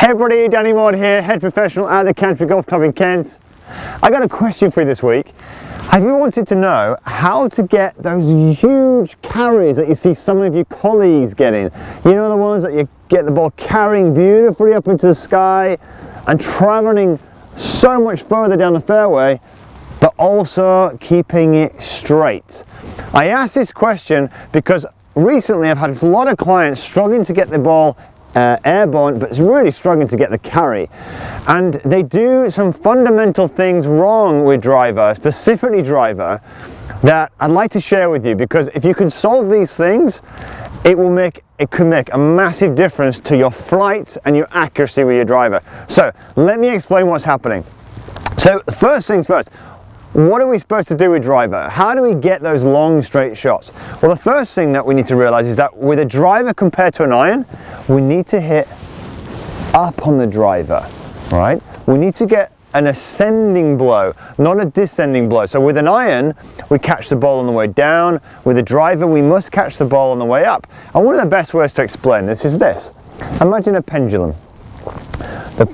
Hey everybody, Danny Maude here, head professional at the Country Golf Club in Kent. I got a question for you this week. Have you wanted to know how to get those huge carries that you see some of your colleagues getting? You know, the ones that you get the ball carrying beautifully up into the sky and traveling so much further down the fairway, but also keeping it straight. I asked this question because recently I've had a lot of clients struggling to get the ball airborne, but it's really struggling to get the carry, and they do some fundamental things wrong with driver, specifically driver, that I'd like to share with you, because if you can solve these things, it could make a massive difference to your flight and your accuracy with your driver. So let me explain what's happening. So first things first, what are we supposed to do with driver? How do we get those long straight shots? Well, the first thing that we need to realize is that with a driver compared to an iron, we need to hit up on the driver, right? We need to get an ascending blow, not a descending blow. So with an iron, we catch the ball on the way down. With a driver, we must catch the ball on the way up. And one of the best ways to explain this is this. Imagine a pendulum. The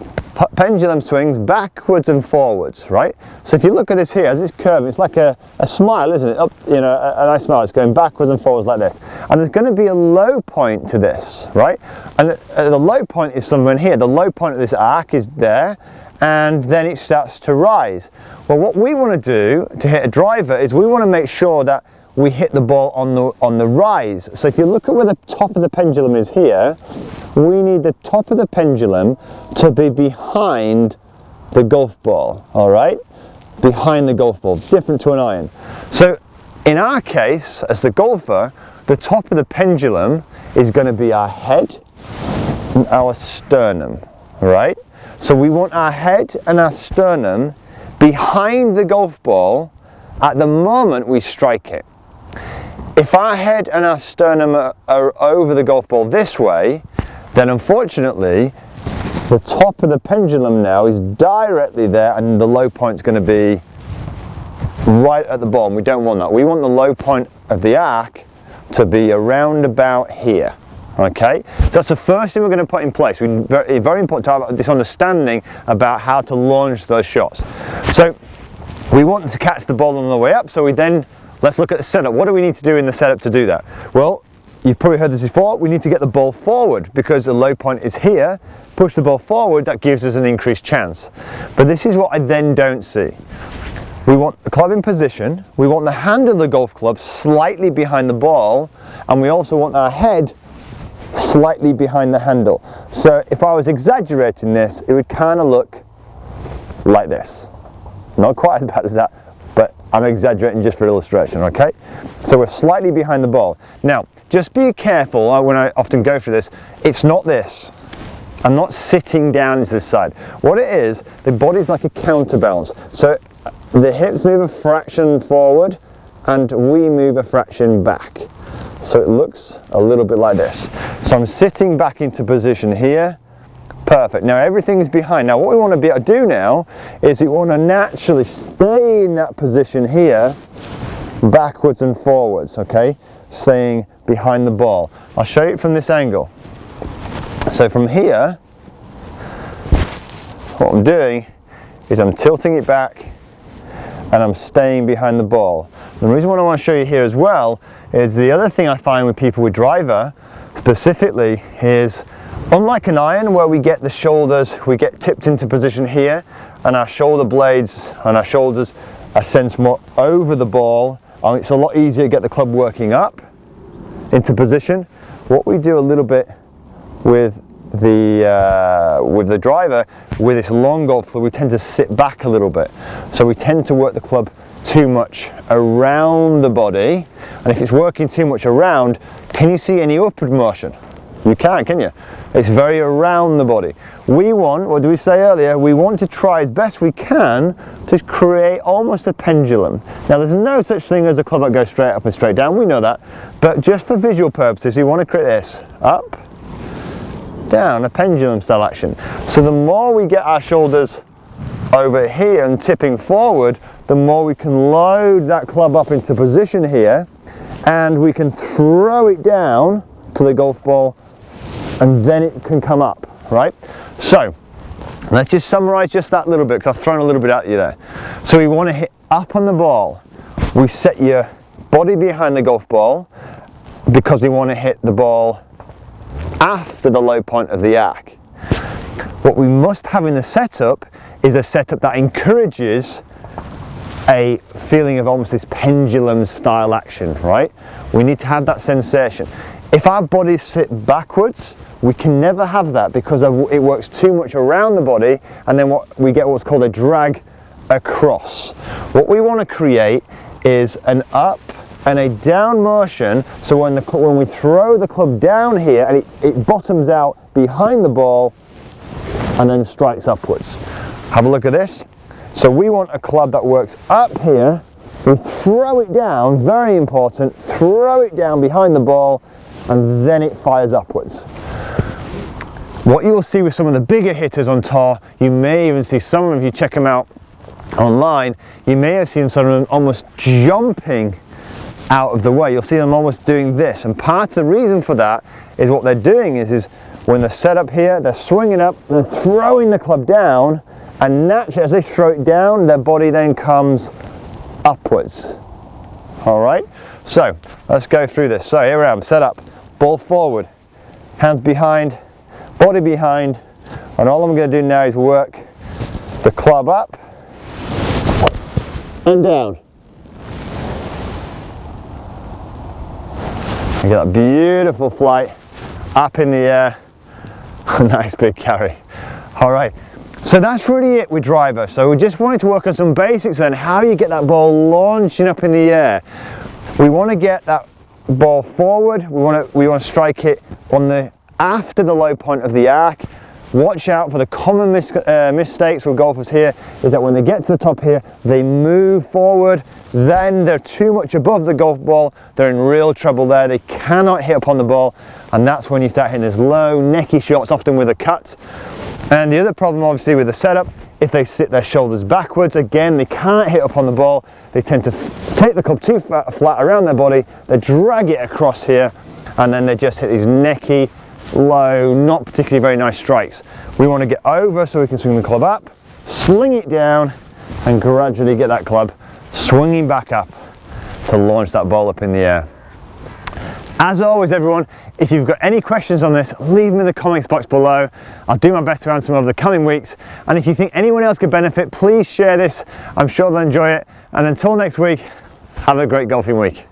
pendulum swings backwards and forwards, right? So if you look at this here, as this curve, it's like a smile, isn't it? Up, you know, a nice smile. It's going backwards and forwards like this. And there's going to be a low point to this, right? And the low point is somewhere in here. The low point of this arc is there, and then it starts to rise. Well, what we want to do to hit a driver is we want to make sure that we hit the ball on the rise. So if you look at where the top of the pendulum is here, we need the top of the pendulum to be behind the golf ball, all right? Behind the golf ball, different to an iron. So in our case, as the golfer, the top of the pendulum is going to be our head and our sternum, right? So we want our head and our sternum behind the golf ball at the moment we strike it. If our head and our sternum are over the golf ball this way, then unfortunately the top of the pendulum now is directly there, and the low point is going to be right at the bottom. We don't want that. We want the low point of the arc to be around about here. Okay, so that's the first thing we're going to put in place. It's very important to have this understanding about how to launch those shots. So we want to catch the ball on the way up, so let's look at the setup. What do we need to do in the setup to do that? Well, you've probably heard this before. We need to get the ball forward because the low point is here. Push the ball forward, that gives us an increased chance. But this is what I then don't see. We want the club in position. We want the handle of the golf club slightly behind the ball, and we also want our head slightly behind the handle. So if I was exaggerating this, it would kind of look like this. Not quite as bad as that, but I'm exaggerating just for illustration, okay? So we're slightly behind the ball. Now, just be careful when I often go for this. It's not this. I'm not sitting down to the side. What it is, the body's like a counterbalance. So the hips move a fraction forward and we move a fraction back. So it looks a little bit like this. So I'm sitting back into position here. Perfect. Now everything's behind. Now what we want to be able to do now is we want to naturally stay in that position here, backwards and forwards, okay? Staying behind the ball. I'll show you it from this angle. So from here, what I'm doing is I'm tilting it back and I'm staying behind the ball. The reason why I want to show you here as well is the other thing I find with people with driver specifically is, unlike an iron where we get the shoulders, we get tipped into position here and our shoulder blades and our shoulders are sent more over the ball, and it's a lot easier to get the club working up into position. What we do a little bit with the driver, with this long golf club, we tend to sit back a little bit. So we tend to work the club too much around the body, and if it's working too much around, can you see any upward motion? You can't, can you? It's very around the body. We want, what did we say earlier? We want to try as best we can to create almost a pendulum. Now there's no such thing as a club that goes straight up and straight down, we know that, but just for visual purposes we want to create this, up, down, a pendulum style action. So the more we get our shoulders over here and tipping forward, the more we can load that club up into position here, and we can throw it down to the golf ball, and then it can come up. right? So let's just summarize just that little bit, because I've thrown a little bit at you there. So we want to hit up on the ball. We set your body behind the golf ball because we want to hit the ball after the low point of the arc. What we must have in the setup is a setup that encourages a feeling of almost this pendulum style action, right? We need to have that sensation. If our bodies sit backwards, we can never have that because it works too much around the body, and then we get what's called a drag across. What we want to create is an up and a down motion, so when we throw the club down here and it bottoms out behind the ball and then strikes upwards. Have a look at this. So we want a club that works up here, we throw it down, very important, throw it down behind the ball and then it fires upwards. What you will see with some of the bigger hitters on tour, you may even see some of them, if you check them out online, you may have seen some of them almost jumping out of the way. You'll see them almost doing this, and part of the reason for that is what they're doing is when they're set up here, they're swinging up, they're throwing the club down, and naturally as they throw it down, their body then comes upwards. All right, so let's go through this. So here I am, set up, ball forward, hands behind, body behind, and all I'm going to do now is work the club up and down. You get that beautiful flight up in the air. Nice big carry. All right, so that's really it with driver. So we just wanted to work on some basics then, how you get that ball launching up in the air. We want to get that ball forward. We want to strike it on after the low point of the arc. Watch out for the common mistakes with golfers here is that when they get to the top here, they move forward, then they're too much above the golf ball, they're in real trouble there, they cannot hit upon the ball, and that's when you start hitting these low, necky shots, often with a cut. And the other problem obviously with the setup, if they sit their shoulders backwards, again, they can't hit upon the ball, they tend to take the club too flat around their body, they drag it across here, and then they just hit these necky, low, not particularly very nice strikes. We want to get over so we can swing the club up, sling it down, and gradually get that club swinging back up to launch that ball up in the air. As always everyone, if you've got any questions on this, leave them in the comments box below. I'll do my best to answer them over the coming weeks, and if you think anyone else could benefit, please share this. I'm sure they'll enjoy it, and until next week, have a great golfing week.